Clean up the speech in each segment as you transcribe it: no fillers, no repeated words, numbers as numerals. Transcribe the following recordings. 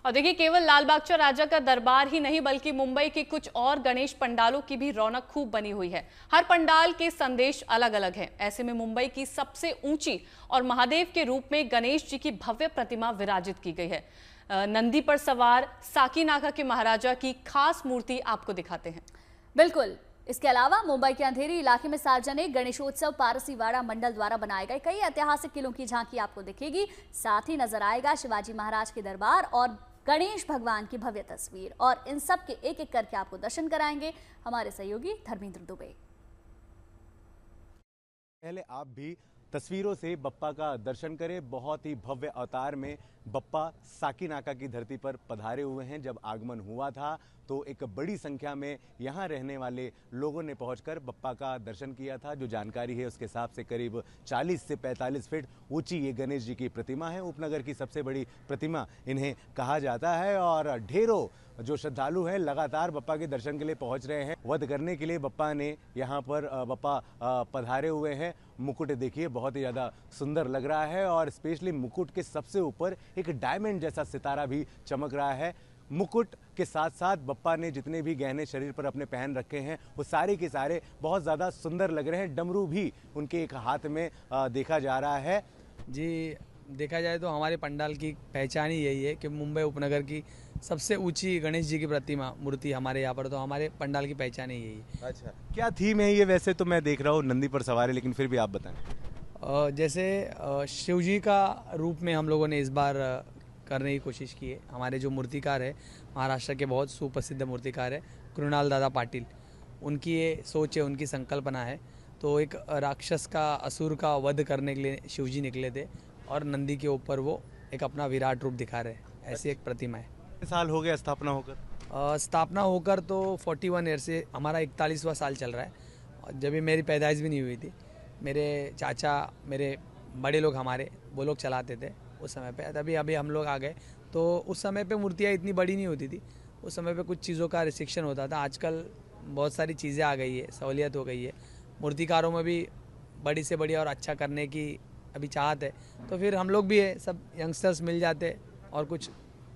और देखिए, केवल लाल बागचा राजा का दरबार ही नहीं बल्कि मुंबई के कुछ और गणेश पंडालों की भी रौनक खूब बनी हुई है। हर पंडाल के संदेश अलग अलग हैं। ऐसे में मुंबई की सबसे ऊंची और महादेव के रूप में गणेश जी की भव्य प्रतिमा विराजित की गई है। नंदी पर सवार साकीनाका के महाराजा की खास मूर्ति आपको दिखाते हैं। बिल्कुल। इसके अलावा मुंबई के अंधेरी इलाके में सार्वजनिक गणेशोत्सव पारसीवाड़ा मंडल द्वारा बनाए गए कई ऐतिहासिक किलों की झांकी आपको दिखेगी। साथ ही नजर आएगा शिवाजी महाराज के दरबार और गणेश भगवान की भव्य तस्वीर, और इन सब के एक एक करके आपको दर्शन कराएंगे हमारे सहयोगी धर्मेंद्र दुबे। पहले आप भी तस्वीरों से बप्पा का दर्शन करें। बहुत ही भव्य अवतार में बप्पा साकीनाका की धरती पर पधारे हुए हैं। जब आगमन हुआ था तो एक बड़ी संख्या में यहाँ रहने वाले लोगों ने पहुंचकर बप्पा का दर्शन किया था। जो जानकारी है उसके हिसाब से करीब 40 से 45 फीट ऊंची ये गणेश जी की प्रतिमा है। उपनगर की सबसे बड़ी प्रतिमा इन्हें कहा जाता है और ढेरों जो श्रद्धालु हैं लगातार बप्पा के दर्शन के लिए पहुंच रहे हैं। वध करने के लिए बप्पा ने यहाँ पर बप्पा पधारे हुए हैं। मुकुट देखिए बहुत ही ज़्यादा सुंदर लग रहा है और स्पेशली मुकुट के सबसे ऊपर एक डायमंड जैसा सितारा भी चमक रहा है। मुकुट के साथ साथ बप्पा ने जितने भी गहने शरीर पर अपने पहन रखे हैं वो सारे के सारे बहुत ज़्यादा सुंदर लग रहे हैं। डमरू भी उनके एक हाथ में देखा जा रहा है। जी, देखा जाए तो हमारे पंडाल की पहचान ही यही है कि मुंबई उपनगर की सबसे ऊंची गणेश जी की प्रतिमा मूर्ति हमारे यहाँ पर, तो हमारे पंडाल की पहचान ही यही है। अच्छा, क्या थीम है ये? वैसे तो मैं देख रहा हूँ नंदी पर सवार है, लेकिन फिर भी आप बताएं। जैसे शिव जी का रूप में हम लोगों ने इस बार करने की कोशिश की है। हमारे जो मूर्तिकार है महाराष्ट्र के बहुत सुप्रसिद्ध मूर्तिकार है कृणाल दादा पाटिल, उनकी ये सोच है, उनकी संकल्पना है। तो एक राक्षस का, असुर का वध करने के लिए शिव जी निकले थे और नंदी के ऊपर वो एक अपना विराट रूप दिखा रहे हैं। ऐसी एक प्रतिमा है। कितने साल हो गए स्थापना होकर? स्थापना होकर तो 41 ईयर से हमारा 41वां साल चल रहा है। और जब भी मेरी पैदाइश भी नहीं हुई थी, मेरे चाचा, मेरे बड़े लोग हमारे, वो लोग चलाते थे उस समय पे। तभी अभी हम लोग आ गए। तो उस समय पे मूर्तियाँ इतनी बड़ी नहीं होती थी। उस समय पे कुछ चीज़ों का रिस्ट्रिक्शन होता था। आजकल बहुत सारी चीज़ें आ गई है, सहूलियत हो गई है। मूर्तिकारों में भी बड़ी से बड़ी और अच्छा करने की अभी चाहत है। तो फिर हम लोग भी है, सब यंगस्टर्स मिल जाते और कुछ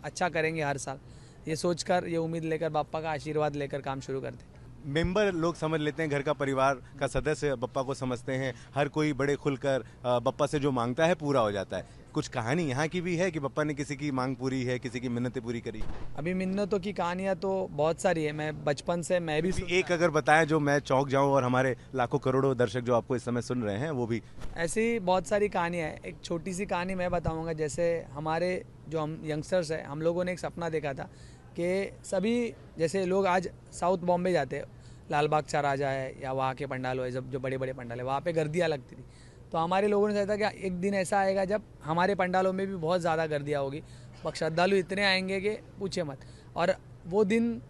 अच्छा करेंगे हर साल, ये सोचकर, ये उम्मीद लेकर, बाप्पा का आशीर्वाद लेकर काम शुरू करते हैं। मेंबर लोग समझ लेते हैं, घर का परिवार का सदस्य बप्पा को समझते हैं। हर कोई बड़े खुलकर बप्पा से जो मांगता है पूरा हो जाता है। कुछ कहानी यहाँ की भी है कि बप्पा ने किसी की मांग पूरी है, किसी की मिन्नतें पूरी करी? अभी मिन्नतों की कहानियाँ तो बहुत सारी है। मैं बचपन से मैं भी एक अगर बताएं जो मैं चौंक जाऊं और हमारे लाखों करोड़ों दर्शक जो आपको इस समय सुन रहे हैं वो भी। ऐसी बहुत सारी कहानियाँ हैं। एक छोटी सी कहानी मैं बताऊँगा। जैसे हमारे जो हम यंगस्टर्स हैं, हम लोगों ने एक सपना देखा था कि सभी जैसे लोग आज साउथ बॉम्बे जाते हैं, लाल बागचा राजा है या वहाँ के पंडाल है, जब जो बड़े बड़े पंडाल है वहाँ पे गर्दियाँ लगती थी। तो हमारे लोगों ने सोचा था कि एक दिन ऐसा आएगा जब हमारे पंडालों में भी बहुत ज़्यादा गर्दियाँ होगी, श्रद्धालु इतने आएंगे कि पूछे मत। और वो दिन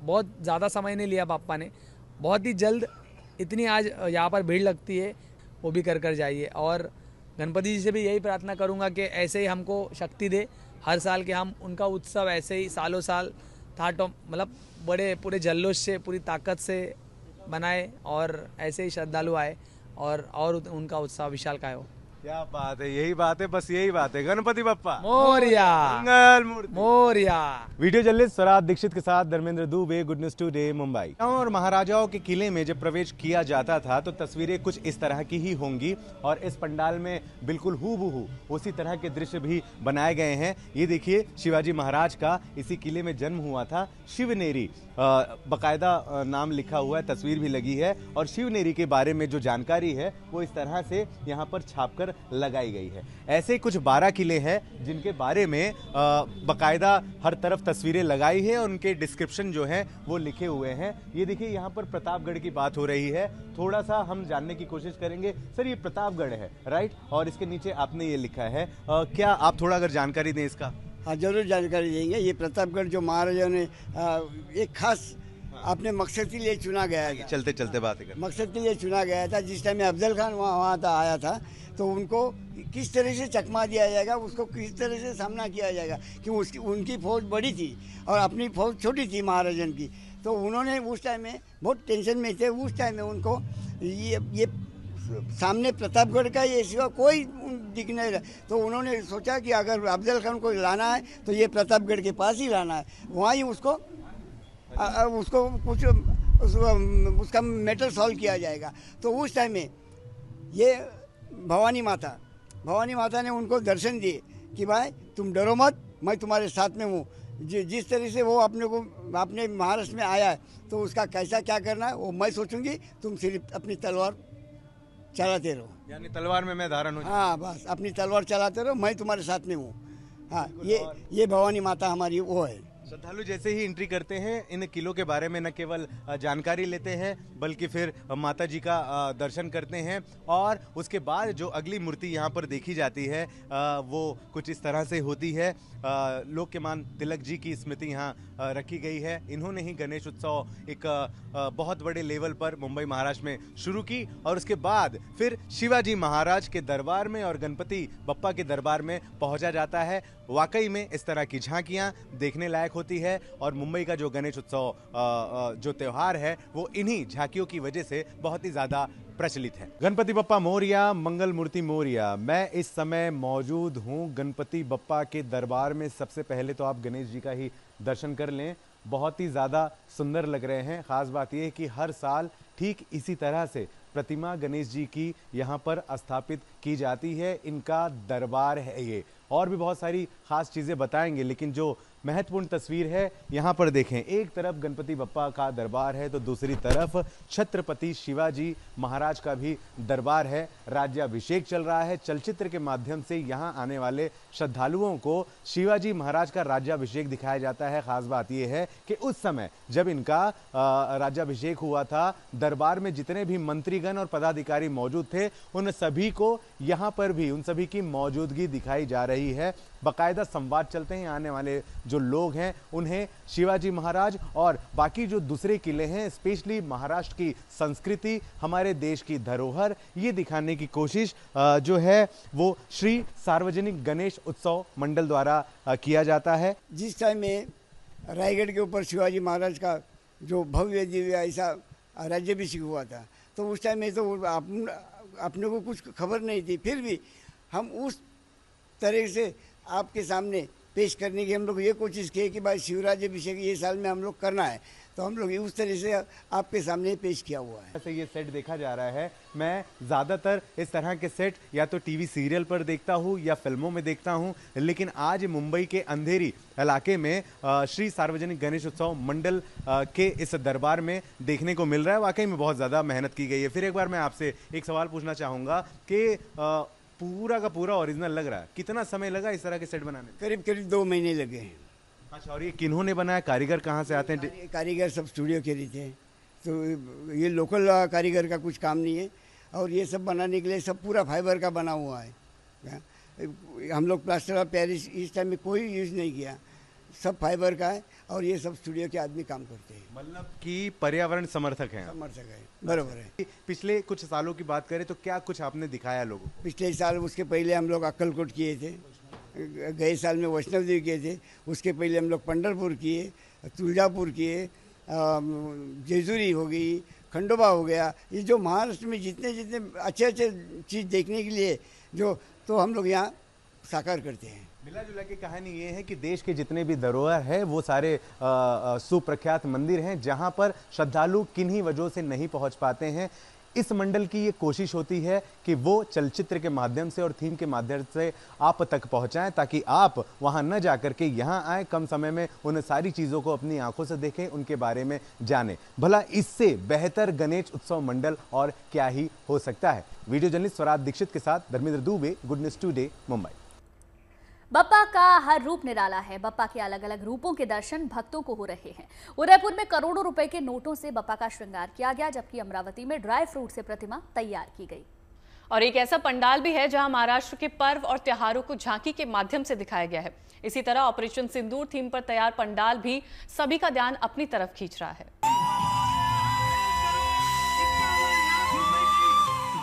बहुत ज़्यादा समय नहीं लिया पापा ने, बहुत ही जल्द इतनी आज यहाँ पर भीड़ लगती है, वो भी कर जाइए। और गणपति जी से भी यही प्रार्थना करूँगा कि ऐसे ही हमको शक्ति दे हर साल के हम उनका उत्सव ऐसे ही सालों साल मतलब बड़े पूरे जल्लोश से, पूरी ताकत से बनाए और ऐसे ही श्रद्धालु आए और उनका उत्साह विशालकाय हो। क्या बात है, यही बात है, बस यही बात है। गणपति बप्पा मोरिया, मंगल मूर्ति मोरिया। वीडियो जर्नलिस्ट स्वराज दीक्षित के साथ Dharmendra Dubey, good news today Mumbai. और महाराजाओं के किले में जब प्रवेश किया जाता था तो तस्वीरें कुछ इस तरह की ही होंगी और इस पंडाल में बिल्कुल हूबहू उसी तरह के दृश्य भी बनाए गए हैं। ये देखिए, शिवाजी महाराज का इसी किले में जन्म हुआ था। शिवनेरी बकायदा नाम लिखा हुआ है, तस्वीर भी लगी है और शिवनेरी के बारे में जो जानकारी है वो इस तरह से यहाँ पर छापकर लगाई गई है। ऐसे कुछ 12 किले हैं जिनके बारे में बकायदा हर तरफ तस्वीरें लगाई है और उनके डिस्क्रिप्शन जो है वो लिखे हुए हैं। ये देखिए, यहाँ पर प्रतापगढ़ की बात हो रही है। थोड़ा सा हम जानने की कोशिश करेंगे। सर, ये प्रतापगढ़ है राइट, और इसके नीचे आपने ये लिखा है, क्या आप थोड़ा अगर जानकारी दें इसका? हाँ, जरूर जानकारी देंगे। ये प्रतापगढ़ जो महाराजा ने एक खास अपने मकसद के लिए चुना गया था। चलते चलते बात कर, मकसद के लिए चुना गया था। जिस टाइम में अफजल खान वहाँ आया था तो उनको किस तरह से चकमा दिया जाएगा, उसको किस तरह से सामना किया जाएगा, कि उनकी फौज बड़ी थी और अपनी फौज छोटी थी महाराजन की। तो उन्होंने उस टाइम में बहुत टेंशन में थे। उस टाइम में उनको ये सामने प्रतापगढ़ का ये सिवा कोई दिख नहीं रहा। तो उन्होंने सोचा कि अगर अफजल खान को लाना है तो ये प्रतापगढ़ के पास ही लाना है, वहाँ ही उसको कुछ उसका मैटर सॉल्व किया जाएगा। तो उस टाइम में ये भवानी माता ने उनको दर्शन दिए कि भाई तुम डरो मत, मैं तुम्हारे साथ में हूँ। जिस तरह से वो अपने महाराष्ट्र में आया है तो उसका कैसा क्या करना है वो मैं सोचूंगी, तुम सिर्फ अपनी तलवार चलाते रहो। यानी तलवार में मैं धारण हूँ। हाँ, बस अपनी तलवार चलाते रहो, मैं तुम्हारे साथ में हूँ। हाँ, ये भवानी माता हमारी वो है। श्रद्धालु जैसे ही एंट्री करते हैं इन किलों के बारे में न केवल जानकारी लेते हैं बल्कि फिर माता जी का दर्शन करते हैं, और उसके बाद जो अगली मूर्ति यहाँ पर देखी जाती है वो कुछ इस तरह से होती है। लोकमान तिलक जी की स्मृति यहाँ रखी गई है। इन्होंने ही गणेश उत्सव एक बहुत बड़े लेवल पर मुंबई महाराष्ट्र में शुरू की, और उसके बाद फिर शिवाजी महाराज के दरबार में और गणपति बप्पा के दरबार में पहुंचा जाता है। वाकई में इस तरह की झांकियां देखने लायक होती है, और मुंबई का जो गणेश उत्सव जो त्यौहार है वो इन्हीं झांकियों की वजह से बहुत ही ज्यादा प्रचलित है। गणपति बप्पा मोरिया, मंगल मूर्ति मोरिया। मैं इस समय मौजूद हूँ गणपति बप्पा के दरबार में। सबसे पहले तो आप गणेश जी का ही दर्शन कर लें, बहुत ही ज़्यादा सुंदर लग रहे हैं। ख़ास बात यह है कि हर साल ठीक इसी तरह से प्रतिमा गणेश जी की यहाँ पर स्थापित की जाती है। इनका दरबार है ये, और भी बहुत सारी ख़ास चीज़ें बताएंगे, लेकिन जो महत्वपूर्ण तस्वीर है यहाँ पर देखें। एक तरफ गणपति बप्पा का दरबार है तो दूसरी तरफ छत्रपति शिवाजी महाराज का भी दरबार है। राज्याभिषेक चल रहा है। चलचित्र के माध्यम से यहाँ आने वाले श्रद्धालुओं को शिवाजी महाराज का राज्याभिषेक दिखाया जाता है। खास बात यह है कि उस समय जब इनका राज्याभिषेक हुआ था, दरबार में जितने भी मंत्रीगण और पदाधिकारी मौजूद थे उन सभी को यहाँ पर भी उन सभी की मौजूदगी दिखाई जा रही है। बाकायदा संवाद चलते हैं। आने वाले जो लोग हैं उन्हें शिवाजी महाराज और बाकी जो दूसरे किले हैं, स्पेशली महाराष्ट्र की संस्कृति, हमारे देश की धरोहर, ये दिखाने की कोशिश जो है वो श्री सार्वजनिक गणेश उत्सव मंडल द्वारा किया जाता है। जिस टाइम में रायगढ़ के ऊपर शिवाजी महाराज का जो भव्य दिव्य ऐसा राज्याभिषेक हुआ था, तो उस टाइम में तो अपने को कुछ खबर नहीं थी, फिर भी हम उस तरह से आपके सामने पेश करने की हम लोग ये कोशिश की कि भाई शिवराज्याभिषेक ये साल में हम लोग करना है, तो हम लोग उस तरह से आपके सामने पेश किया हुआ है। ऐसे ये सेट देखा जा रहा है। मैं ज़्यादातर इस तरह के सेट या तो टीवी सीरियल पर देखता हूँ या फिल्मों में देखता हूँ, लेकिन आज मुंबई के अंधेरी इलाके में श्री सार्वजनिक गणेश उत्सव मंडल के इस दरबार में देखने को मिल रहा है। वाकई में बहुत ज़्यादा मेहनत की गई है। फिर एक बार मैं आपसे एक सवाल पूछना चाहूँगा कि पूरा का पूरा ओरिजिनल लग रहा है, कितना समय लगा इस तरह के सेट बनाने में? करीब 2 महीने लगे हैं। अच्छा, और ये किन्होंने बनाया? कारीगर कहाँ से आते हैं? कारीगर सब स्टूडियो के रहते हैं, तो ये लोकल कारीगर का कुछ काम नहीं है। और ये सब बनाने के लिए सब पूरा फाइबर का बना हुआ है। हम लोग प्लास्टर ऑफ पेरिस इस टाइम में कोई यूज़ नहीं किया, सब फाइबर का है, और ये सब स्टूडियो के आदमी काम करते हैं। मतलब कि पर्यावरण समर्थक हैं। समर्थक है, बराबर है। पिछले कुछ सालों की बात करें तो क्या कुछ आपने दिखाया लोगों को? पिछले साल, उसके पहले हम लोग अक्कलकोट किए थे, गए साल में वैष्णव देवी किए थे, उसके पहले हम लोग पंढरपुर किए, तुलजापुर किए, जेजुरी हो गई, खंडोबा हो गया। ये जो महाराष्ट्र में जितने अच्छे चीज़ देखने के लिए जो, तो हम लोग यहाँ साकार करते हैं। मिला जुला की कहानी ये है कि देश के जितने भी धरोहर है वो सारे सुप्रख्यात मंदिर हैं जहां पर श्रद्धालु किन्हीं वजहों से नहीं पहुंच पाते हैं। इस मंडल की ये कोशिश होती है कि वो चलचित्र के माध्यम से और थीम के माध्यम से आप तक पहुंचाएं, ताकि आप वहां न जाकर के यहां आए, कम समय में उन सारी चीज़ों को अपनी आंखों से देखें, उनके बारे में जानें। भला इससे बेहतर गणेश उत्सव मंडल और क्या ही हो सकता है। वीडियो जर्नलिस्ट स्वराज दीक्षित के साथ Dharmendra Dubey, good news today, Mumbai. Bappa का हर रूप निराला है। बप्पा के अलग अलग रूपों के दर्शन भक्तों को हो रहे हैं। उदयपुर में करोड़ों रुपए के नोटों से बप्पा का श्रृंगार किया गया, जबकि अमरावती में ड्राई फ्रूट से प्रतिमा तैयार की गई। और एक ऐसा पंडाल भी है जहां महाराष्ट्र के पर्व और त्योहारों को झांकी के माध्यम से दिखाया गया है। इसी तरह ऑपरेशन सिंदूर थीम पर तैयार पंडाल भी सभी का ध्यान अपनी तरफ खींच रहा है।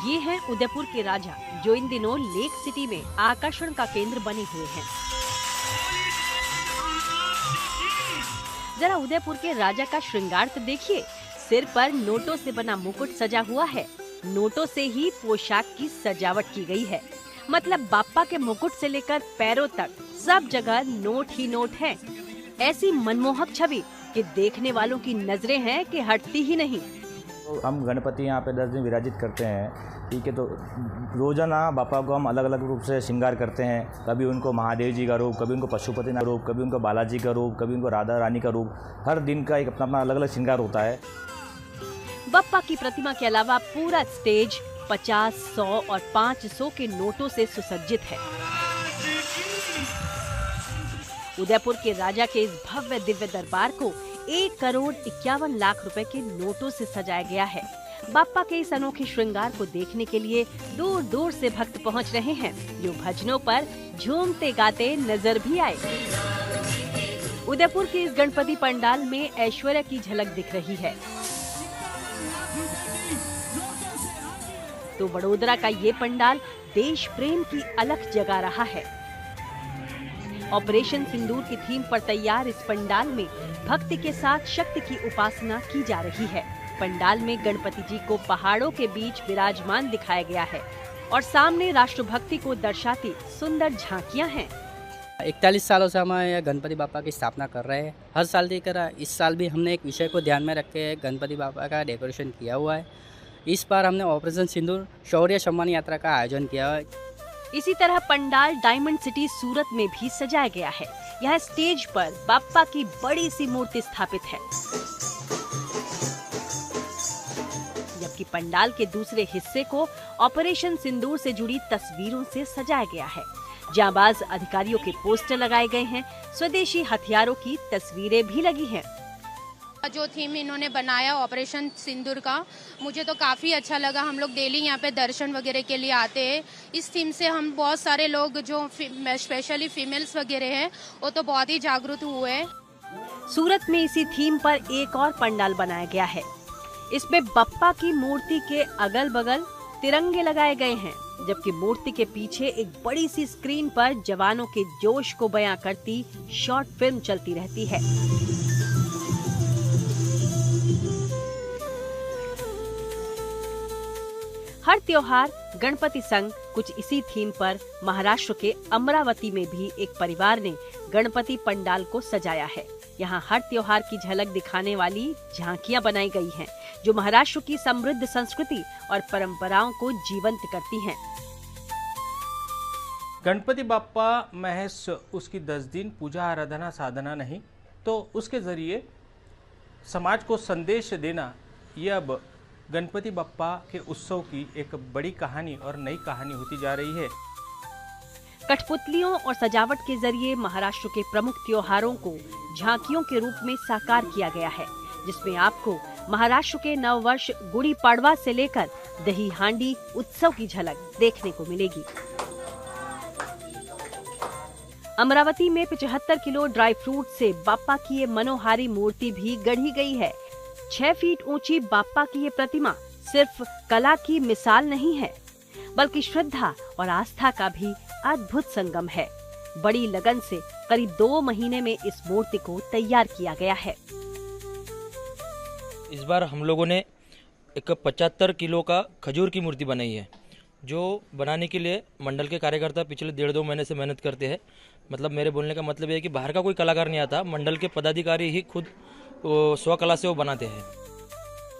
ये है उदयपुर के राजा, जो इन दिनों लेक सिटी में आकर्षण का केंद्र बने हुए हैं। जरा उदयपुर के राजा का श्रृंगार तो देखिए। सिर पर नोटों से बना मुकुट सजा हुआ है, नोटों से ही पोशाक की सजावट की गई है। मतलब बाप्पा के मुकुट से लेकर पैरों तक सब जगह नोट ही नोट हैं। ऐसी मनमोहक छवि कि देखने वालों की नजरें हैं कि हटती ही नहीं। तो हम गणपति यहाँ पे 10 दिन विराजित करते हैं, ठीक है। तो रोजाना बापा को हम अलग अलग रूप से श्रृंगार करते हैं। कभी उनको महादेव जी का रूप, कभी उनको पशुपति का रूप, कभी उनको बालाजी का रूप, कभी उनको राधा रानी का रूप। हर दिन का एक अपना अपना अलग अलग श्रृंगार होता है। बप्पा की प्रतिमा के अलावा पूरा स्टेज 50, 100 और 500 के नोटों से सुसज्जित है। उदयपुर के राजा के इस भव्य दिव्य दरबार को 1,51,00,000 रुपए के नोटों से सजाया गया है। बाप्पा के इस अनोखे श्रृंगार को देखने के लिए दूर दूर से भक्त पहुंच रहे हैं, जो भजनों पर झूमते गाते नजर भी आए। उदयपुर के इस गणपति पंडाल में ऐश्वर्य की झलक दिख रही है, तो वडोदरा का ये पंडाल देश प्रेम की अलख जगा रहा है। ऑपरेशन सिंदूर की थीम पर तैयार इस पंडाल में भक्ति के साथ शक्ति की उपासना की जा रही है। पंडाल में गणपति जी को पहाड़ों के बीच विराजमान दिखाया गया है और सामने राष्ट्रभक्ति को दर्शाती सुंदर झांकियां हैं। 41 सालों से हम यह गणपति बापा की स्थापना कर रहे हैं। हर साल की तरह इस साल भी हमने एक विषय को ध्यान में रख के गणपति बापा का डेकोरेशन किया हुआ है। इस बार हमने ऑपरेशन सिंदूर शौर्य सम्मान यात्रा का आयोजन किया है। इसी तरह पंडाल डायमंड सिटी सूरत में भी सजाया गया है। यहाँ स्टेज पर बाप्पा की बड़ी सी मूर्ति स्थापित है, जबकि पंडाल के दूसरे हिस्से को ऑपरेशन सिंदूर से जुड़ी तस्वीरों से सजाया गया है। जांबाज अधिकारियों के पोस्टर लगाए गए हैं, स्वदेशी हथियारों की तस्वीरें भी लगी हैं। जो थीम इन्होंने बनाया ऑपरेशन सिंदूर का, मुझे तो काफ़ी अच्छा लगा। हम लोग डेली यहाँ पे दर्शन वगैरह के लिए आते हैं। इस थीम से हम बहुत सारे लोग जो स्पेशली फीमेल्स वगैरह हैं वो तो बहुत ही जागरूक हुए हैं। सूरत में इसी थीम पर एक और पंडाल बनाया गया है। इसमें बप्पा की मूर्ति के अगल बगल तिरंगे लगाए गए हैं, जबकि मूर्ति के पीछे एक बड़ी सी स्क्रीन पर जवानों के जोश को बयां करती शॉर्ट फिल्म चलती रहती है। हर त्योहार गणपति संग कुछ इसी थीम पर महाराष्ट्र के अमरावती में भी एक परिवार ने गणपति पंडाल को सजाया है। यहाँ हर त्योहार की झलक दिखाने वाली झांकियां बनाई गई हैं, जो महाराष्ट्र की समृद्ध संस्कृति और परंपराओं को जीवंत करती हैं। गणपति बाप्पा महज उसकी 10 दिन पूजा आराधना साधना नहीं, तो उसके जरिए समाज को संदेश देना, ये अब गणपति बाप्पा के उत्सव की एक बड़ी कहानी और नई कहानी होती जा रही है। कठपुतलियों और सजावट के जरिए महाराष्ट्र के प्रमुख त्योहारों को झांकियों के रूप में साकार किया गया है, जिसमें आपको महाराष्ट्र के नव वर्ष गुड़ी पाड़वा से लेकर दही हांडी उत्सव की झलक देखने को मिलेगी। अमरावती में 75 किलो ड्राई फ्रूट से बाप्पा की ये मनोहारी मूर्ति भी गढ़ी गई है। 6 फीट ऊंची बाप्पा की ये प्रतिमा सिर्फ कला की मिसाल नहीं है, बल्कि श्रद्धा और आस्था का भी अद्भुत संगम है। बड़ी लगन से करीब 2 महीने में इस मूर्ति को तैयार किया गया है। इस बार हम लोगों ने एक 75 किलो का खजूर की मूर्ति बनाई है, जो बनाने के लिए मंडल के कार्यकर्ता पिछले 1.5-2 महीने से मेहनत करते हैं। मतलब मेरे बोलने का मतलब है कि बाहर का कोई कलाकार नहीं आता, मंडल के पदाधिकारी ही खुद स्वकला से वो बनाते हैं।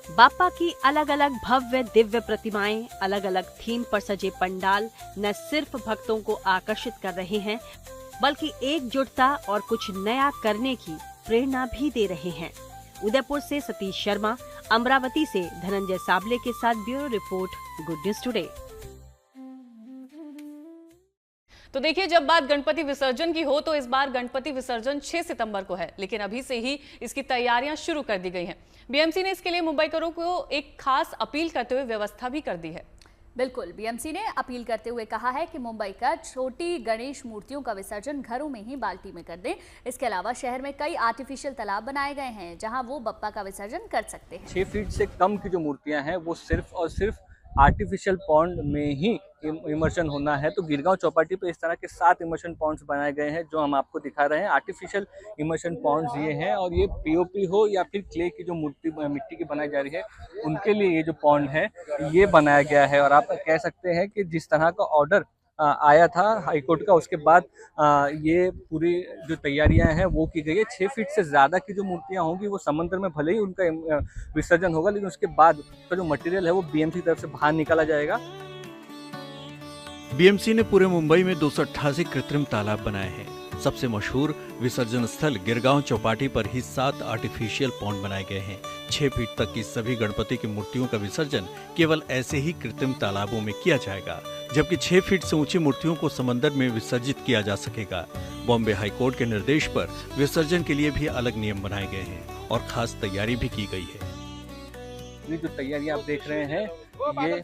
बाप्पा की अलग अलग भव्य दिव्य प्रतिमाएं, अलग अलग थीम पर सजे पंडाल न सिर्फ भक्तों को आकर्षित कर रहे हैं, बल्कि एकजुटता और कुछ नया करने की प्रेरणा भी दे रहे हैं। उदयपुर से सतीश शर्मा, अमरावती से धनंजय साबले के साथ bureau report, good news today. तो देखिए, जब बात गणपति विसर्जन की हो तो इस बार गणपति विसर्जन 6 सितंबर को है, लेकिन अभी से ही इसकी तैयारियां शुरू कर दी गई हैं। बीएमसी ने इसके लिए मुंबईकरों को एक खास अपील करते हुए व्यवस्था भी कर दी है। बिल्कुल, बीएमसी ने अपील करते हुए कहा है कि मुंबई का छोटी गणेश मूर्तियों का विसर्जन घरों में ही बाल्टी में कर दें। इसके अलावा शहर में कई आर्टिफिशियल तालाब बनाए गए हैं, जहां वो बप्पा का विसर्जन कर सकते हैं। 6 फीट से कम की जो मूर्तियां हैं वो सिर्फ और सिर्फ आर्टिफिशियल पॉन्ड में ही इमर्शन होना है तो गिरगांव चौपाटी पे इस तरह के 7 इमर्शन पॉन्ड्स बनाए गए हैं जो हम आपको दिखा रहे हैं। आर्टिफिशियल इमर्शन पॉन्ड्स ये हैं और ये पीओपी हो या फिर क्ले की जो मिट्टी की बनाई जा रही है उनके लिए ये जो पॉन्ड है ये बनाया गया है। और आप कह सकते हैं कि जिस तरह का ऑर्डर आया था हाईकोर्ट का उसके बाद ये पूरी जो तैयारियां हैं वो की गई है। 6 फीट से ज़्यादा की जो मूर्तियां होंगी वो समंदर में भले ही उनका विसर्जन होगा लेकिन उसके बाद उसका जो मटेरियल है वो बीएमसी की तरफ से बाहर निकाला जाएगा। बीएमसी ने पूरे मुंबई में 288 कृत्रिम तालाब बनाए हैं। सबसे मशहूर विसर्जन स्थल गिरगांव चौपाटी पर ही 7 आर्टिफिशियल पॉन्ड बनाए गए हैं। 6 फीट तक की सभी गणपति की मूर्तियों का विसर्जन केवल ऐसे ही कृत्रिम तालाबों में किया जाएगा, जबकि 6 फीट से ऊंची मूर्तियों को समंदर में विसर्जित किया जा सकेगा। बॉम्बे हाईकोर्ट के निर्देश पर विसर्जन के लिए भी अलग नियम बनाए गए हैं और खास तैयारी भी की गई है। ये जो तैयारी आप देख रहे हैं ये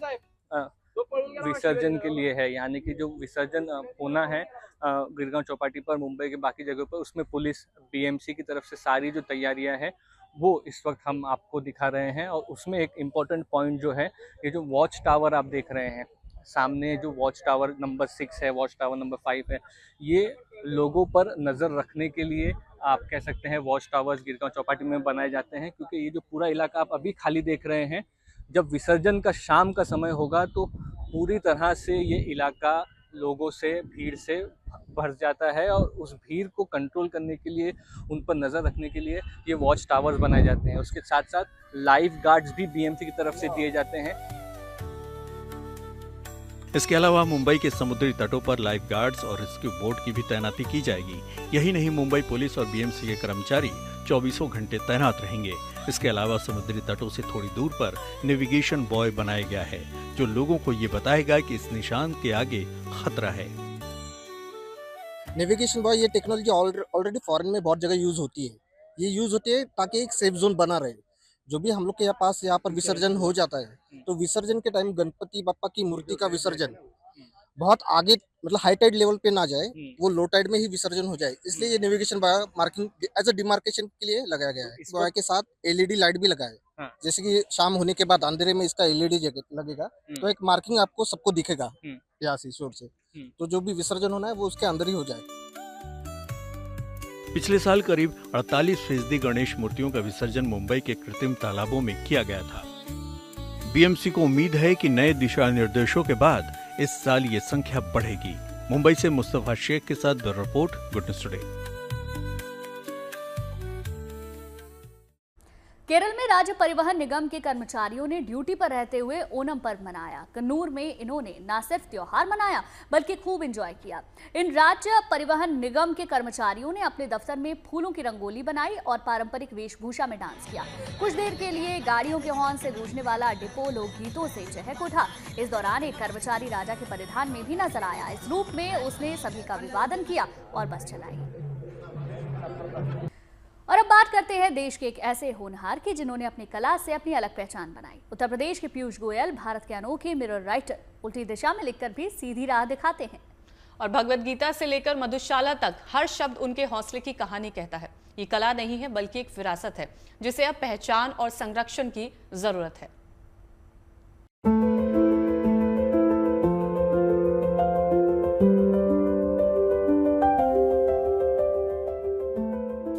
विसर्जन के लिए है, यानी कि जो विसर्जन होना है गिरगांव चौपाटी पर, मुंबई के बाकी जगहों पर, उसमें पुलिस बीएमसी की तरफ से सारी जो तैयारियां हैं वो इस वक्त हम आपको दिखा रहे हैं। और उसमें एक इम्पॉर्टेंट पॉइंट जो है ये जो वॉच टावर आप देख रहे हैं सामने, जो वॉच टावर नंबर 6 है, वॉच टावर नंबर 5 है, ये लोगों पर नज़र रखने के लिए आप कह सकते हैं वॉच टावर्स गिरगांव चौपाटी में बनाए जाते हैं। क्योंकि ये जो पूरा इलाका आप अभी खाली देख रहे हैं, जब विसर्जन का शाम का समय होगा तो पूरी तरह से ये इलाका लोगों से, भीड़ से भर जाता है और उस भीड़ को कंट्रोल करने के लिए, उन पर नज़र रखने के लिए ये वॉच टावर्स बनाए जाते हैं। उसके साथ साथ लाइफ गार्ड्स भी बीएमसी की तरफ से दिए जाते हैं। इसके अलावा मुंबई के समुद्री तटों पर लाइफ गार्ड्स और रेस्क्यू बोट की भी तैनाती की जाएगी। यही नहीं, मुंबई पुलिस और बीएमसी के कर्मचारी 24 घंटे तैनात रहेंगे। इसके अलावा समुद्री तटों से थोड़ी दूर पर नेविगेशन बॉय बनाया गया है जो लोगों को ये बताएगा कि इस निशान के आगे खतरा है। नेविगेशन बॉय ये टेक्नोलॉजी ऑलरेडी फॉरेन में बहुत जगह यूज होती है। ये यूज होती है ताकि एक सेफ जोन बना रहे। जो भी हम लोग के पास यहाँ पर विसर्जन हो जाता है तो विसर्जन के टाइम गणपति बप्पा की मूर्ति का विसर्जन बहुत आगे, मतलब हाई टाइड लेवल पे ना जाए, वो लो टाइड में ही विसर्जन हो जाए, इसलिए ये navigation marking as a demarcation के लिए लगाया गया है। इस के साथ एलईडी लाइट भी लगा है, जैसे कि शाम होने के बाद अंधेरे में इसका एलईडी लगेगा तो एक मार्किंग आपको सबको दिखेगा यहाँ से शोर से, तो जो भी विसर्जन होना है वो उसके अंदर ही हो जाए। पिछले साल करीब 48% गणेश मूर्तियों का विसर्जन मुंबई के कृत्रिम तालाबों में किया गया था। बीएमसी को उम्मीद है कि नए दिशा निर्देशों के बाद इस साल ये संख्या बढ़ेगी। मुंबई से मुस्तफा शेख के साथ bureau report, good news today. Kerala में राज्य परिवहन निगम के कर्मचारियों ने ड्यूटी पर रहते हुए ओणम पर्व मनाया। कन्नूर में इन्होंने न सिर्फ त्योहार मनाया बल्कि खूब एंजॉय किया। इन राज्य परिवहन निगम के कर्मचारियों ने अपने दफ्तर में फूलों की रंगोली बनाई और पारंपरिक वेशभूषा में डांस किया। कुछ देर के लिए गाड़ियों के हॉर्न से गूंजने वाला डिपो लोकगीतों से चहक उठा। इस दौरान एक कर्मचारी राजा के परिधान में भी नजर आया। इस रूप में उसने सभी का अभिवादन किया और बस चलाई। और अब बात करते हैं देश के एक ऐसे होनहार की जिन्होंने अपनी कला से अपनी अलग पहचान बनाई। उत्तर प्रदेश के पीयूष गोयल भारत के अनोखे मिरर राइटर उल्टी दिशा में लिखकर भी सीधी राह दिखाते हैं। और भगवत गीता से लेकर मधुशाला तक हर शब्द उनके हौसले की कहानी कहता है। ये कला नहीं है बल्कि एक विरासत है जिसे अब पहचान और संरक्षण की जरूरत है।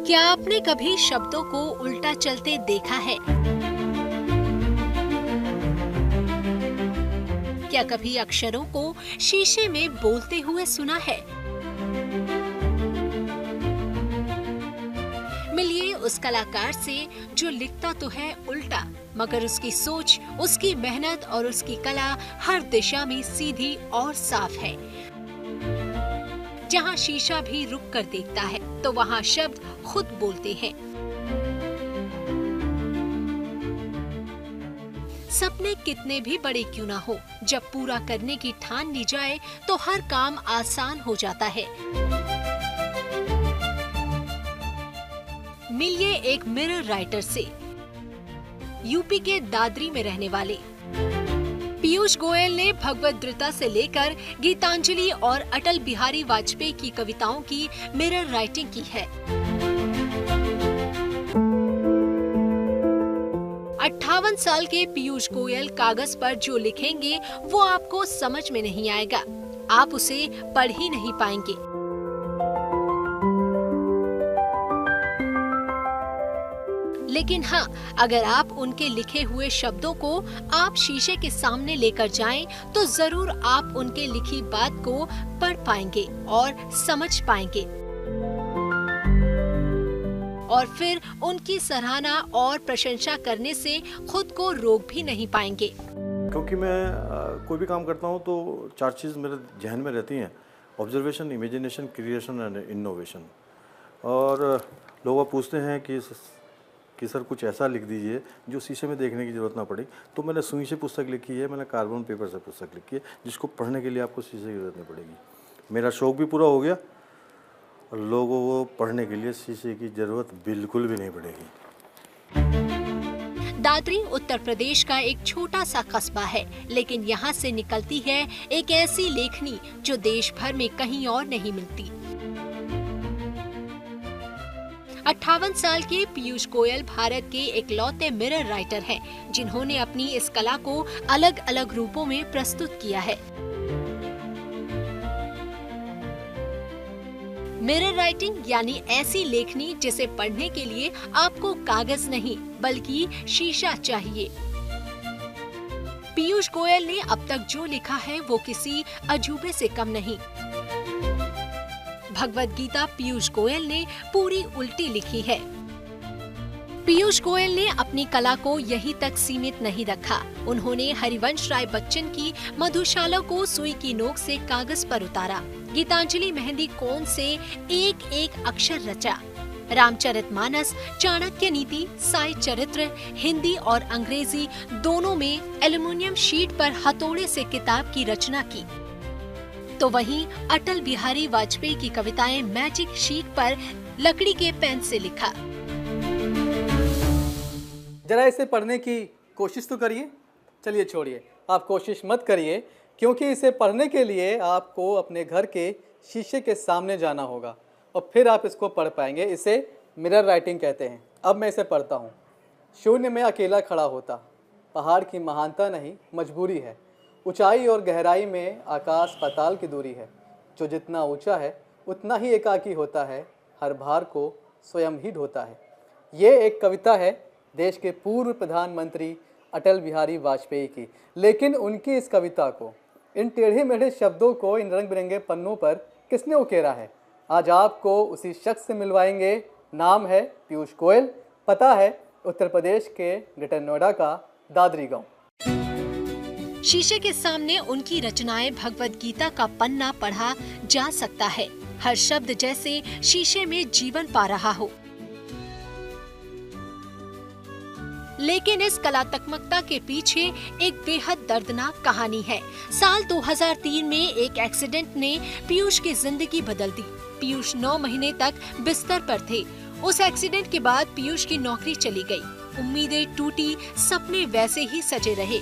क्या आपने कभी शब्दों को उल्टा चलते देखा है? क्या कभी अक्षरों को शीशे में बोलते हुए सुना है? मिलिए उस कलाकार से जो लिखता तो है उल्टा, मगर उसकी सोच, उसकी मेहनत और उसकी कला हर दिशा में सीधी और साफ है। जहाँ शीशा भी रुक कर देखता है तो वहाँ शब्द खुद बोलते हैं। सपने कितने भी बड़े क्यों ना हो, जब पूरा करने की ठान ली जाए तो हर काम आसान हो जाता है। मिलिए एक मिरर राइटर से। यूपी के दादरी में रहने वाले पीयूष गोयल ने भगवत गीता से लेकर गीतांजलि और अटल बिहारी वाजपेयी की कविताओं की मिरर राइटिंग की है। 58 58 साल के पीयूष गोयल कागज पर जो लिखेंगे वो आपको समझ में नहीं आएगा, आप उसे पढ़ ही नहीं पाएंगे। लेकिन हाँ, अगर आप उनके लिखे हुए शब्दों को आप शीशे के सामने लेकर जाएं, तो जरूर आप उनके लिखी बात को पढ़ पाएंगे और समझ पाएंगे और फिर उनकी सराहना और प्रशंसा करने से खुद को रोक भी नहीं पाएंगे। क्योंकि मैं कोई भी काम करता हूँ तो 4 चीज़ मेरे जहन में रहती हैं: observation, imagination, creation and innovation. और लोग पूछते हैं कि सर कुछ ऐसा लिख दीजिए जो शीशे में देखने की ज़रूरत ना पड़े। तो मैंने सुई से पुस्तक लिखी है, मैंने कार्बन पेपर से पुस्तक लिखी है, जिसको पढ़ने के लिए आपको शीशे की ज़रूरत नहीं पड़ेगी। मेरा शौक़ भी पूरा हो गया और लोगों को पढ़ने के लिए शीशे की ज़रूरत बिल्कुल भी नहीं पड़ेगी। दादरी उत्तर प्रदेश का एक छोटा सा कस्बा है, लेकिन यहाँ से निकलती है एक ऐसी लेखनी जो देश भर में कहीं और नहीं मिलती। 58 साल के पीयूष गोयल भारत के इकलौते मिरर राइटर हैं, जिन्होंने अपनी इस कला को अलग अलग रूपों में प्रस्तुत किया है। मिरर राइटिंग यानी ऐसी लेखनी जिसे पढ़ने के लिए आपको कागज नहीं बल्कि शीशा चाहिए। पीयूष गोयल ने अब तक जो लिखा है वो किसी अजूबे से कम नहीं। भगवद गीता पीयूष गोयल ने पूरी उल्टी लिखी है। पीयूष गोयल ने अपनी कला को यहीं तक सीमित नहीं रखा। उन्होंने हरिवंश राय बच्चन की मधुशाला को सुई की नोक से कागज पर उतारा, गीतांजलि मेहंदी कोन से एक एक अक्षर रचा, रामचरितमानस, चाणक्य नीति, साई चरित्र हिंदी और अंग्रेजी दोनों में एल्युमिनियम शीट पर हथौड़े से किताब की रचना की। तो वहीं अटल बिहारी वाजपेयी की कविताएं मैजिक शीट पर लकड़ी के पेन से लिखा। जरा इसे पढ़ने की कोशिश तो करिए। चलिए छोड़िए, आप कोशिश मत करिए, क्योंकि इसे पढ़ने के लिए आपको अपने घर के शीशे के सामने जाना होगा और फिर आप इसको पढ़ पाएंगे। इसे मिरर राइटिंग कहते हैं। अब मैं इसे पढ़ता हूँ। शून्य में अकेला खड़ा होता, पहाड़ की महानता नहीं मजबूरी है। ऊंचाई और गहराई में आकाश पाताल की दूरी है। जो जितना ऊंचा है उतना ही एकाकी होता है, हर भार को स्वयं ही ढोता है। ये एक कविता है देश के पूर्व प्रधानमंत्री अटल बिहारी वाजपेयी की। लेकिन उनकी इस कविता को, इन टेढ़े मेढ़े शब्दों को इन रंग बिरंगे पन्नों पर किसने उकेरा है? आज आपको उसी शख्स से मिलवाएंगे। नाम है पीयूष गोयल, पता है उत्तर प्रदेश के ग्रेटर नोएडा का दादरी गांव। शीशे के सामने उनकी रचनाएं भगवद गीता का पन्ना पढ़ा जा सकता है। हर शब्द जैसे शीशे में जीवन पा रहा हो। लेकिन इस कलात्मकता के पीछे एक बेहद दर्दनाक कहानी है। साल 2003 में एक एक्सीडेंट ने पीयूष की जिंदगी बदल दी। पीयूष 9 महीने तक बिस्तर पर थे। उस एक्सीडेंट के बाद पीयूष की नौकरी चली गई, उम्मीदें टूटी, सपने वैसे ही सजे रहे।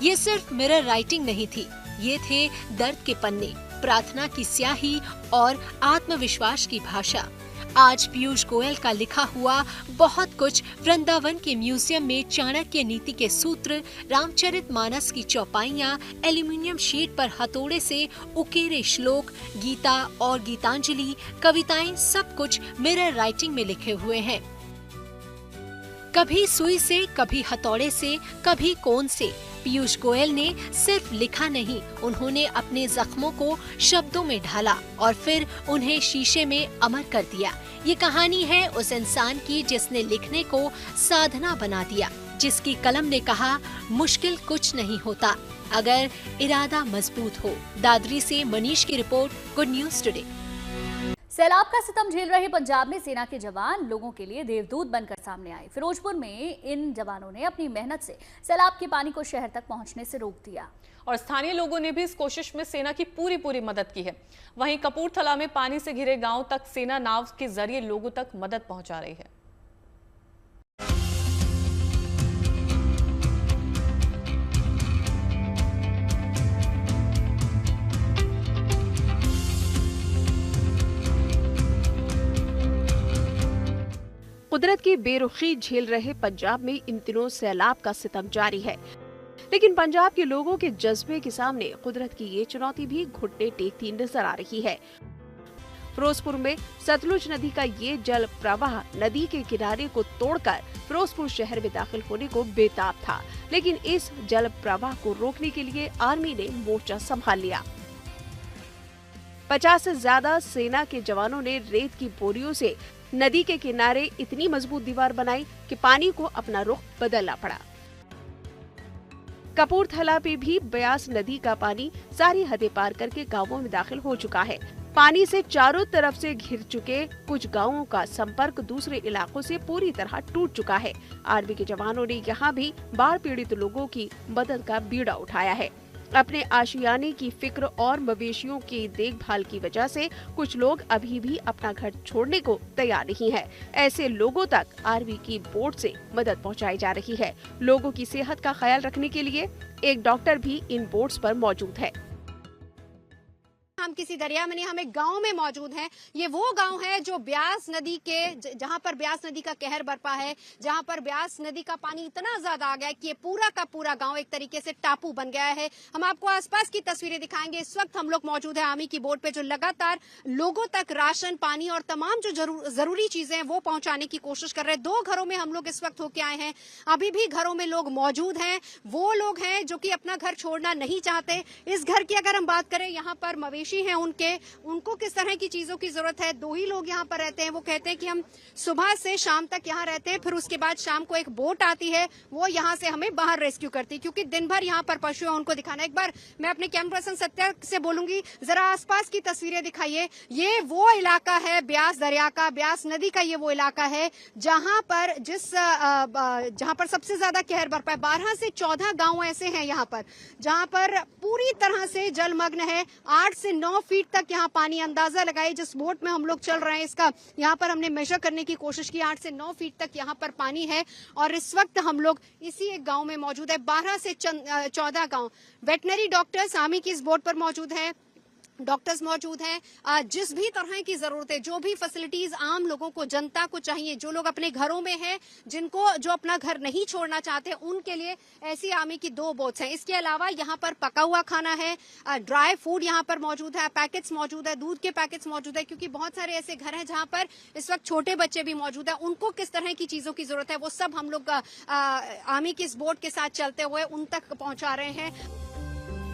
ये सिर्फ मिरर राइटिंग नहीं थी, ये थे दर्द के पन्ने, प्रार्थना की स्याही और आत्मविश्वास की भाषा। आज पीयूष गोयल का लिखा हुआ बहुत कुछ वृंदावन के म्यूजियम में चाणक्य नीति के सूत्र, रामचरितमानस की चौपाइयाँ, एल्युमिनियम शीट पर हथौड़े से उकेरे श्लोक, गीता और गीतांजलि, कविताएं, सब कुछ मिरर राइटिंग में लिखे हुए हैं। कभी सुई से, कभी हथौड़े से, कभी कोन से। पीयूष गोयल ने सिर्फ लिखा नहीं, उन्होंने अपने जख्मों को शब्दों में ढाला और फिर उन्हें शीशे में अमर कर दिया। ये कहानी है उस इंसान की जिसने लिखने को साधना बना दिया, जिसकी कलम ने कहा मुश्किल कुछ नहीं होता अगर इरादा मजबूत हो। दादरी से मनीष की रिपोर्ट, गुड न्यूज टुडे। सैलाब का सितम झेल रहे पंजाब में सेना के जवान लोगों के लिए देवदूत बनकर सामने आए। फिरोजपुर में इन जवानों ने अपनी मेहनत से सैलाब के पानी को शहर तक पहुंचने से रोक दिया और स्थानीय लोगों ने भी इस कोशिश में सेना की पूरी मदद की है। वहीं कपूरथला में पानी से घिरे गांव तक सेना नाव के जरिए लोगों तक मदद पहुंचा रही है। कुदरत की बेरुखी झेल रहे पंजाब में इन दिनों सैलाब का सितम जारी है, लेकिन पंजाब के लोगों के जज्बे के सामने कुदरत की ये चुनौती भी घुटने टेकती नजर आ रही है। फिरोजपुर में सतलुज नदी का ये जल प्रवाह नदी के किनारे को तोड़कर फिरोजपुर शहर में दाखिल होने को बेताब था, लेकिन इस जल प्रवाह को रोकने के लिए आर्मी ने मोर्चा संभाल लिया। 50 से ज्यादा सेना के जवानों ने रेत की बोरियों से नदी के किनारे इतनी मजबूत दीवार बनाई कि पानी को अपना रुख बदलना पड़ा। कपूरथला पे भी ब्यास नदी का पानी सारी हदें पार करके गांवों में दाखिल हो चुका है। पानी से चारों तरफ से घिर चुके कुछ गांवों का संपर्क दूसरे इलाकों से पूरी तरह टूट चुका है। आर्मी के जवानों ने यहाँ भी बाढ़ पीड़ित लोगों की मदद का बीड़ा उठाया है। अपने आशियाने की फिक्र और मवेशियों की देखभाल की वजह से कुछ लोग अभी भी अपना घर छोड़ने को तैयार नहीं है। ऐसे लोगों तक आर्मी की बोट से मदद पहुंचाई जा रही है। लोगों की सेहत का ख्याल रखने के लिए एक डॉक्टर भी इन बोट्स पर मौजूद है। हम किसी दरिया में नहीं, हम एक गांव में मौजूद हैं। ये वो गांव है जो ब्यास नदी के, जहां पर ब्यास नदी का कहर बरपा है, जहां पर ब्यास नदी का पानी इतना ज्यादा आ गया है कि ये पूरा का पूरा गांव एक तरीके से टापू बन गया है। हम आपको आसपास की तस्वीरें दिखाएंगे। इस वक्त हम लोग मौजूद है आर्मी की बोट पे, जो लगातार लोगों तक राशन, पानी और तमाम जो जरूरी चीजें हैं वो पहुंचाने की कोशिश कर रहे हैं। 2 घरों में हम लोग इस वक्त होके आए हैं। अभी भी घरों में लोग मौजूद हैं। वो लोग हैं जो कि अपना घर छोड़ना नहीं चाहते। इस घर की अगर हम बात करें, यहाँ पर मवेशी हैं उनको किस तरह की चीजों की जरूरत है। 2 ही लोग यहाँ पर रहते हैं। वो कहते हैं कि हम सुबह से शाम तक यहाँ रहते हैं, फिर उसके बाद शाम को एक बोट आती है, वो यहाँ से हमें बाहर रेस्क्यू करती है, क्योंकि दिन भर यहाँ पर पशु है, उनको दिखाना। एक बार मैं अपने कैमरा पर्सन सत्या से बोलूंगी, जरा आसपास की तस्वीरें दिखाइए। ये वो इलाका है ब्यास दरिया का, ब्यास नदी का ये वो इलाका है जहाँ पर सबसे ज्यादा कहर बरपा है। 12 से 14 गाँव ऐसे हैं यहाँ पर जहाँ पर पूरी तरह से जलमग्न है। 8 से 9 फीट तक यहाँ पानी, अंदाजा लगाइए जिस बोट में हम लोग चल रहे हैं इसका यहाँ पर हमने मेजर करने की कोशिश की। 8 से 9 फीट तक यहाँ पर पानी है और इस वक्त हम लोग इसी एक गांव में मौजूद है। 12 से 14 गांव। वेटनरी डॉक्टर्स आर्मी की इस बोट पर मौजूद है, डॉक्टर्स मौजूद हैं। जिस भी तरह की जरूरत है, जो भी फैसिलिटीज आम लोगों को, जनता को चाहिए, जो लोग अपने घरों में हैं, जो अपना घर नहीं छोड़ना चाहते, उनके लिए ऐसी आर्मी की 2 बोट्स हैं। इसके अलावा यहाँ पर पका हुआ खाना है, ड्राई फूड यहाँ पर मौजूद है, पैकेट्स मौजूद है, दूध के पैकेट्स मौजूद है, क्योंकि बहुत सारे ऐसे घर हैं जहाँ पर इस वक्त छोटे बच्चे भी मौजूद है। उनको किस तरह की चीजों की जरूरत है वो सब हम लोग आर्मी की इस बोट के साथ चलते हुए उन तक पहुंचा रहे हैं।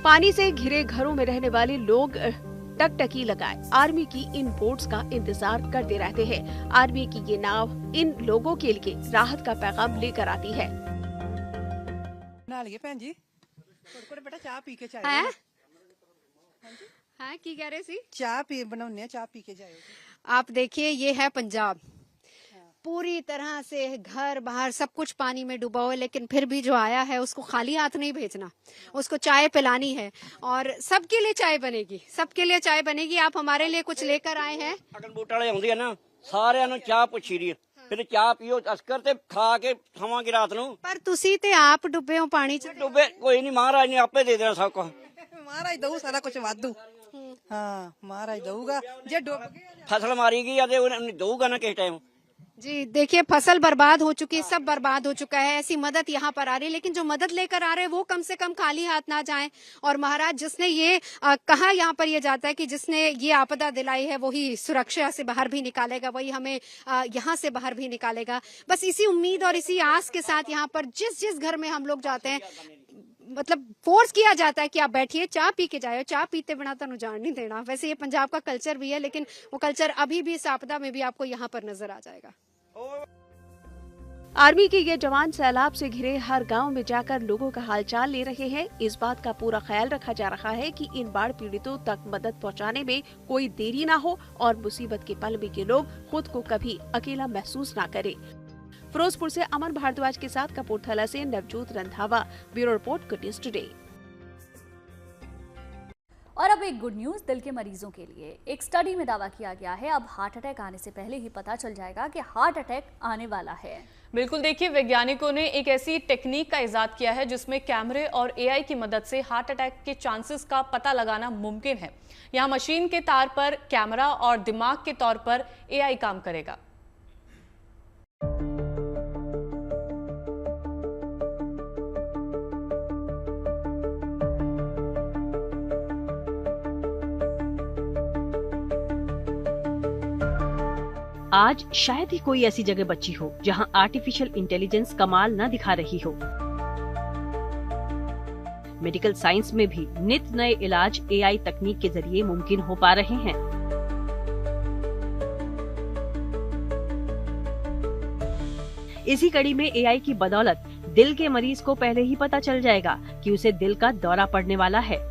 पानी से घिरे घरों में रहने वाले लोग टकटकी लगाए आर्मी की इन बोट्स का इंतजार करते रहते हैं। आर्मी की ये नाव इन लोगों के लिए राहत का पैगाम लेकर आती है। बेटा चाह पी के जाए। हाँ, की कह रहे सी? चाह पी बनाने, चाह पी के जाए। आप देखिए, ये है पंजाब, पूरी तरह से घर बाहर सब कुछ पानी में डूबा हुआ, लेकिन फिर भी जो आया है उसको खाली हाथ नहीं भेजना, उसको चाय पिलानी है और सबके लिए चाय बनेगी, सबके लिए चाय बनेगी। आप हमारे लिए कुछ लेकर आए हैं। बोट वाले आउंदे है ना, सारिਆਂ ਨੂੰ ਚਾਹ ਪੁੱਛੀ ਦੀ, ਫਿਰ ਚਾਹ ਪੀਓ ਅਸਕਰ ਤੇ ਖਾ ਕੇ ਖਾਵਾਂਗੇ ਰਾਤ ਨੂੰ। पर तुसी ते आप डुबे हो पानी च। ਡੁੱਬੇ ਕੋਈ ਨਹੀਂ, ਮਹਾਰਾਜ ਨੇ ਆਪੇ ਦੇ ਦੇਣਾ ਸਭ ਕੁਝ। ਮਹਾਰਾਜ ਦਊ ਸਾਰਾ ਕੁਝ ਵਾਧੂ। ਹਾਂ, ਮਹਾਰਾਜ ਦਊਗਾ। ਜੇ ਡੁੱਬ ਗਏ ਫਸਲ ਮਾਰੀ ਗਈ ਆ ਤੇ ਉਹਨੇ ਦਊਗਾ ਨਾ ਕਿਸ ਟਾਈਮ। जी देखिए, फसल बर्बाद हो चुकी है, सब बर्बाद हो चुका है। ऐसी मदद यहाँ पर आ रही है, लेकिन जो मदद लेकर आ रहे हैं वो कम से कम खाली हाथ ना जाएं। और महाराज जिसने ये कहा, यहाँ पर ये जाता है कि जिसने ये आपदा दिलाई है वही सुरक्षा से बाहर भी निकालेगा, वही हमें यहाँ से बाहर भी निकालेगा। बस इसी उम्मीद और इसी आस के साथ यहाँ पर जिस घर में हम लोग जाते हैं, मतलब फोर्स किया जाता है कि आप बैठिए, चाय पी के जाओ, चाय पीते बिना तो जान नहीं देना। वैसे ये पंजाब का कल्चर भी है, लेकिन वो कल्चर अभी भी इस आपदा में भी आपको यहाँ पर नजर आ जाएगा। आर्मी के ये जवान सैलाब से घिरे हर गांव में जाकर लोगों का हालचाल ले रहे हैं। इस बात का पूरा ख्याल रखा जा रहा है कि इन बाढ़ पीड़ितों तक मदद पहुंचाने में कोई देरी ना हो और मुसीबत के पल में ये लोग खुद को कभी अकेला महसूस ना करें। फिरोजपुर से अमन भारद्वाज के साथ कपूरथला से Navjot Randhawa, bureau report, good news today. और अब एक गुड न्यूज दिल के मरीजों के लिए। एक स्टडी में दावा किया गया है अब हार्ट अटैक आने से पहले ही पता चल जाएगा कि हार्ट अटैक आने वाला है। बिल्कुल, देखिए, वैज्ञानिकों ने एक ऐसी टेक्निक का इजाद किया है जिसमें कैमरे और एआई की मदद से हार्ट अटैक के चांसेस का पता लगाना मुमकिन है। यहाँ मशीन के तार पर कैमरा और दिमाग के तौर पर एआई काम करेगा। आज शायद ही कोई ऐसी जगह बची हो जहां आर्टिफिशियल इंटेलिजेंस कमाल न दिखा रही हो। मेडिकल साइंस में भी नित नए इलाज एआई तकनीक के जरिए मुमकिन हो पा रहे हैं। इसी कड़ी में एआई की बदौलत दिल के मरीज को पहले ही पता चल जाएगा कि उसे दिल का दौरा पड़ने वाला है।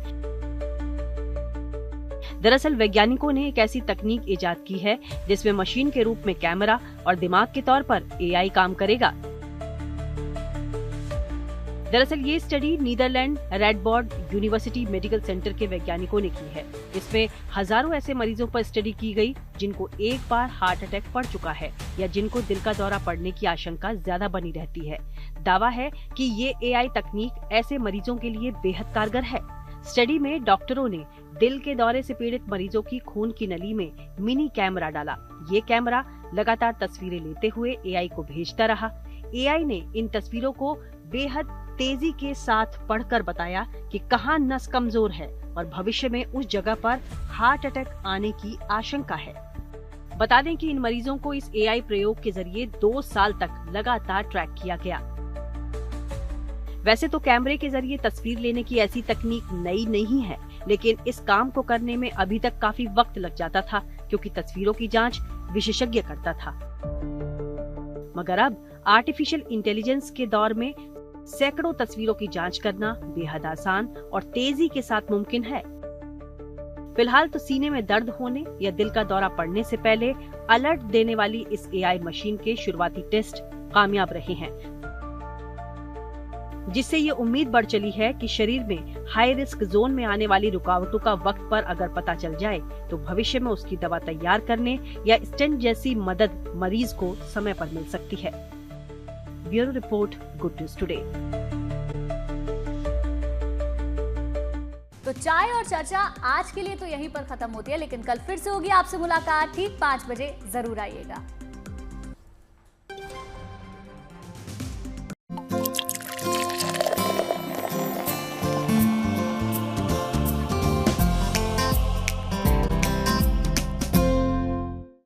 दरअसल वैज्ञानिकों ने एक ऐसी तकनीक इजाद की है जिसमें मशीन के रूप में कैमरा और दिमाग के तौर पर एआई काम करेगा। दरअसल ये study Netherland Radboud university medical center के वैज्ञानिकों ने की है। इसमें हजारों ऐसे मरीजों पर स्टडी की गई जिनको एक बार हार्ट अटैक पड़ चुका है या जिनको दिल का दौरा पड़ने की आशंका ज्यादा बनी रहती है। दावा है कि ये एआई तकनीक ऐसे मरीजों के लिए बेहद कारगर है। स्टडी में डॉक्टरों ने दिल के दौरे से पीड़ित मरीजों की खून की नली में मिनी कैमरा डाला। ये कैमरा लगातार तस्वीरें लेते हुए एआई को भेजता रहा। एआई ने इन तस्वीरों को बेहद तेजी के साथ पढ़कर बताया कि कहां नस कमजोर है और भविष्य में उस जगह पर हार्ट अटैक आने की आशंका है। बता दें कि इन मरीजों को इस एआई प्रयोग के जरिए 2 साल तक लगातार ट्रैक किया गया। वैसे तो कैमरे के जरिए तस्वीर लेने की ऐसी तकनीक नई नहीं है, लेकिन इस काम को करने में अभी तक काफी वक्त लग जाता था क्योंकि तस्वीरों की जांच विशेषज्ञ करता था। मगर अब आर्टिफिशियल इंटेलिजेंस के दौर में सैकड़ों तस्वीरों की जांच करना बेहद आसान और तेजी के साथ मुमकिन है। फिलहाल तो सीने में दर्द होने या दिल का दौरा पड़ने से पहले अलर्ट देने वाली इस एआई मशीन के शुरुआती टेस्ट कामयाब रहे हैं, जिससे ये उम्मीद बढ़ चली है कि शरीर में हाई रिस्क जोन में आने वाली रुकावटों का वक्त पर अगर पता चल जाए तो भविष्य में उसकी दवा तैयार करने या स्टेंट जैसी मदद मरीज को समय पर मिल सकती है। Bureau report, good news today. तो चाय और चर्चा आज के लिए तो यहीं पर खत्म होती है, लेकिन कल फिर से होगी आपसे मुलाकात ठीक 5 बजे। जरूर आइएगा।